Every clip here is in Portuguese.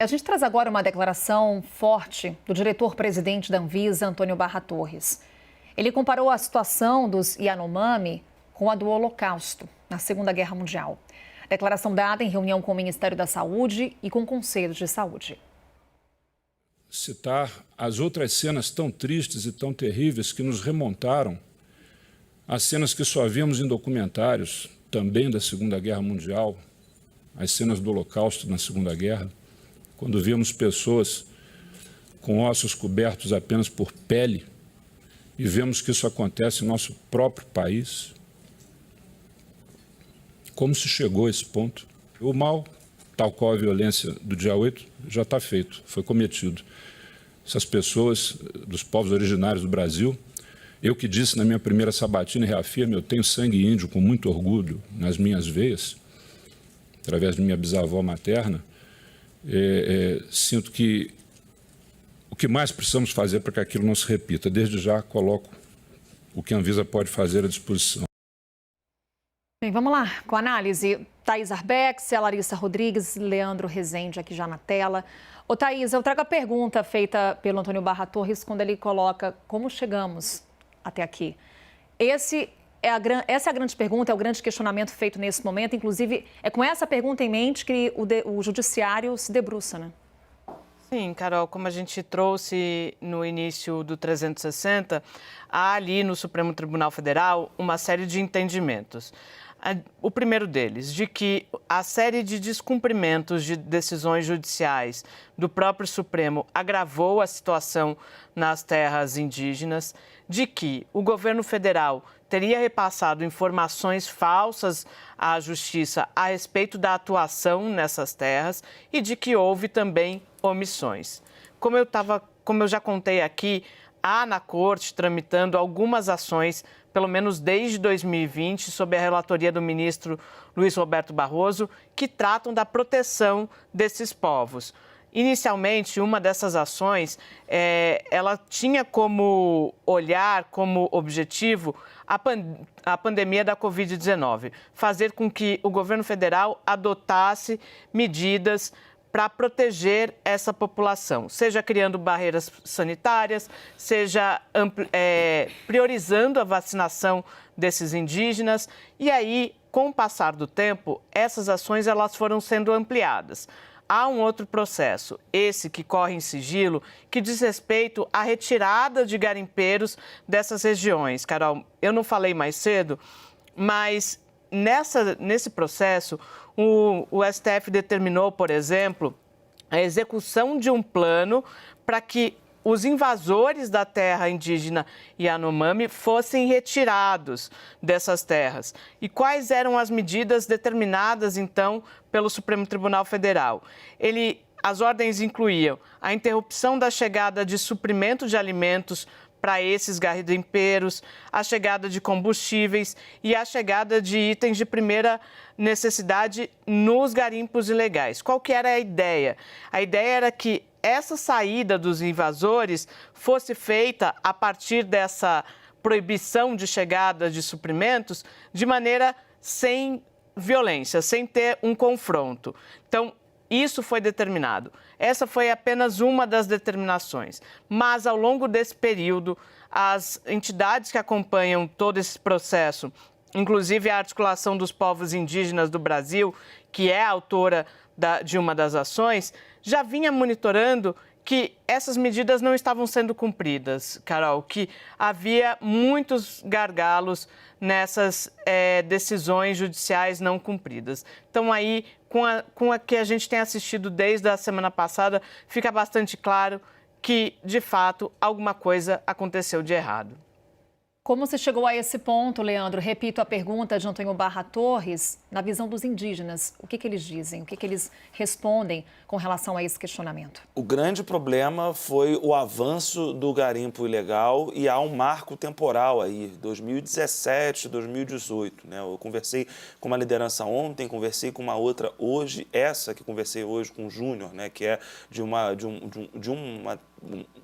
A gente traz agora uma declaração forte do diretor-presidente da Anvisa, Antônio Barra Torres. Ele comparou a situação dos Yanomami com a do Holocausto, na Segunda Guerra Mundial. Declaração dada em reunião com o Ministério da Saúde e com conselhos de saúde. Citar as outras cenas tão tristes e tão terríveis que nos remontaram às cenas que só vimos em documentários, também da Segunda Guerra Mundial, as cenas do Holocausto na Segunda Guerra, quando vimos pessoas com ossos cobertos apenas por pele e vemos que isso acontece em nosso próprio país. Como se chegou a esse ponto? O mal, tal qual a violência do dia 8, já está feito, foi cometido. Essas pessoas dos povos originários do Brasil, eu que disse na minha primeira sabatina e reafirmo, eu tenho sangue índio com muito orgulho nas minhas veias, através de minha bisavó materna, sinto que o que mais precisamos fazer para que aquilo não se repita. Desde já coloco o que a Anvisa pode fazer à disposição. Bem, vamos lá com a análise. Thaís Arbex, Larissa Rodrigues, Leandro Rezende aqui já na tela. Ô Thaís, eu trago a pergunta feita pelo Antônio Barra Torres quando ele coloca como chegamos até aqui. Essa é a grande pergunta, é o grande questionamento feito nesse momento. Inclusive, é com essa pergunta em mente que o judiciário se debruça, né? Sim, Carol, como a gente trouxe no início do 360, há ali no Supremo Tribunal Federal uma série de entendimentos. O primeiro deles, de que a série de descumprimentos de decisões judiciais do próprio Supremo agravou a situação nas terras indígenas, de que o governo federal teria repassado informações falsas à Justiça a respeito da atuação nessas terras e de que houve também omissões. Como eu já contei aqui, há na Corte tramitando algumas ações, pelo menos desde 2020, sob a relatoria do ministro Luiz Roberto Barroso, que tratam da proteção desses povos. Inicialmente, uma dessas ações, ela tinha como olhar, como objetivo, a pandemia da Covid-19, fazer com que o governo federal adotasse medidas para proteger essa população, seja criando barreiras sanitárias, seja priorizando a vacinação desses indígenas. E aí, com o passar do tempo, essas ações elas foram sendo ampliadas. Há um outro processo, esse que corre em sigilo, que diz respeito à retirada de garimpeiros dessas regiões. Carol, eu não falei mais cedo, mas nesse processo, o STF determinou, por exemplo, a execução de um plano para que os invasores da terra indígena Yanomami fossem retirados dessas terras. E quais eram as medidas determinadas, então, pelo Supremo Tribunal Federal? As ordens incluíam a interrupção da chegada de suprimento de alimentos para esses garimpeiros, a chegada de combustíveis e a chegada de itens de primeira necessidade nos garimpos ilegais. Qual que era a ideia? A ideia era que essa saída dos invasores fosse feita a partir dessa proibição de chegada de suprimentos de maneira sem violência, sem ter um confronto. Então, isso foi determinado. Essa foi apenas uma das determinações. Mas, ao longo desse período, as entidades que acompanham todo esse processo, inclusive a Articulação dos Povos Indígenas do Brasil, que é a autora de uma das ações, já vinha monitorando que essas medidas não estavam sendo cumpridas, Carol, que havia muitos gargalos nessas decisões judiciais não cumpridas. Então, aí, com a que a gente tem assistido desde a semana passada, fica bastante claro que, de fato, alguma coisa aconteceu de errado. Como você chegou a esse ponto, Leandro? Repito a pergunta de Antônio Barra Torres, na visão dos indígenas. O que eles dizem? O que eles respondem com relação a esse questionamento? O grande problema foi o avanço do garimpo ilegal e há um marco temporal aí, 2017, 2018. Né? Eu conversei com uma liderança ontem, conversei com uma outra hoje, essa que conversei hoje com o Júnior, né? Que é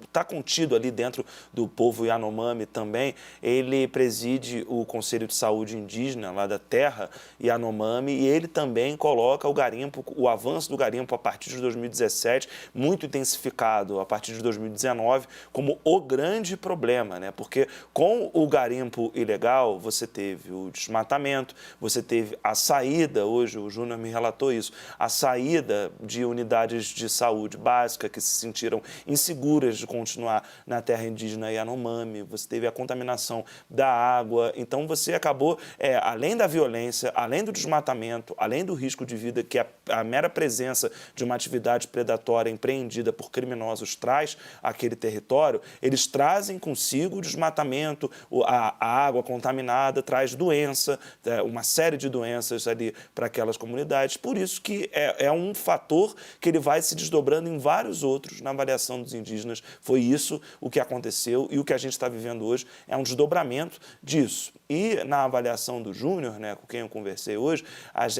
está contido ali dentro do povo Yanomami também. ele preside o Conselho de Saúde Indígena lá da terra, Yanomami, e ele também coloca o garimpo, o avanço do garimpo a partir de 2017, muito intensificado a partir de 2019, como o grande problema, né? Porque com o garimpo ilegal, você teve o desmatamento, você teve a saída, hoje o Júnior me relatou isso, a saída de unidades de saúde básica que se sentiram inseguras de continuar na terra indígena Yanomami, você teve a contaminação da água, então você acabou, além da violência, além do desmatamento, além do risco de vida que a mera presença de uma atividade predatória empreendida por criminosos traz àquele território, eles trazem consigo o desmatamento, a água contaminada traz doença, uma série de doenças ali para aquelas comunidades, por isso que é um fator que ele vai se desdobrando em vários outros na avaliação dos indígenas. Foi isso o que aconteceu e o que a gente está vivendo hoje é um desdobramento disso. E na avaliação do Júnior, né, com quem eu conversei hoje,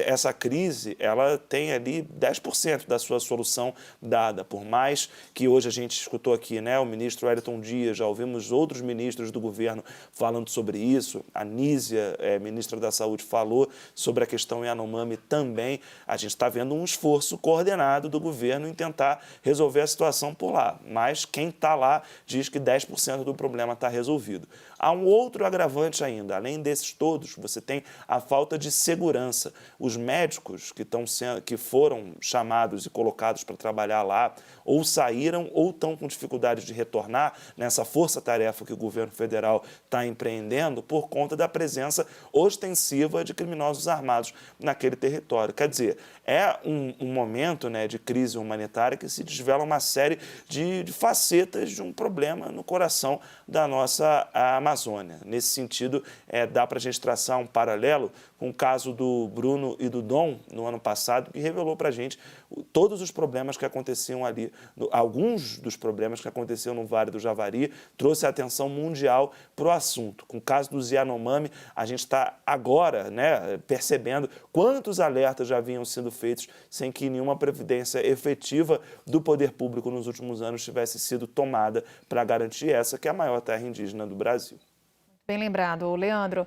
essa crise ela tem ali 10% da sua solução dada, por mais que hoje a gente escutou aqui, né, o ministro Wellington Dias, já ouvimos outros ministros do governo falando sobre isso, a Nízia, ministra da Saúde, falou sobre a questão Yanomami também. A gente está vendo um esforço coordenado do governo em tentar resolver a situação por lá, mas quem está lá diz que 10% do problema está resolvido. Há um outro agravante ainda, além desses todos, você tem a falta de segurança. Os médicos que foram chamados e colocados para trabalhar lá, ou saíram ou estão com dificuldade de retornar nessa força-tarefa que o governo federal está empreendendo por conta da presença ostensiva de criminosos armados naquele território. Quer dizer, é um momento, né, de crise humanitária que se desvela uma série de facetas de um problema no coração da nossa Amazônia. Nesse sentido, dá para a gente traçar um paralelo com o caso do Bruno e do Dom, no ano passado, que revelou para a gente todos os problemas que aconteciam ali, alguns dos problemas que aconteciam no Vale do Javari, trouxe a atenção mundial para o assunto. Com o caso dos Yanomami, a gente está agora, né, percebendo quantos alertas já haviam sido feitos sem que nenhuma previdência efetiva do poder público nos últimos anos tivesse sido tomada para garantir essa que é a maior terra indígena do Brasil. Bem lembrado, Leandro.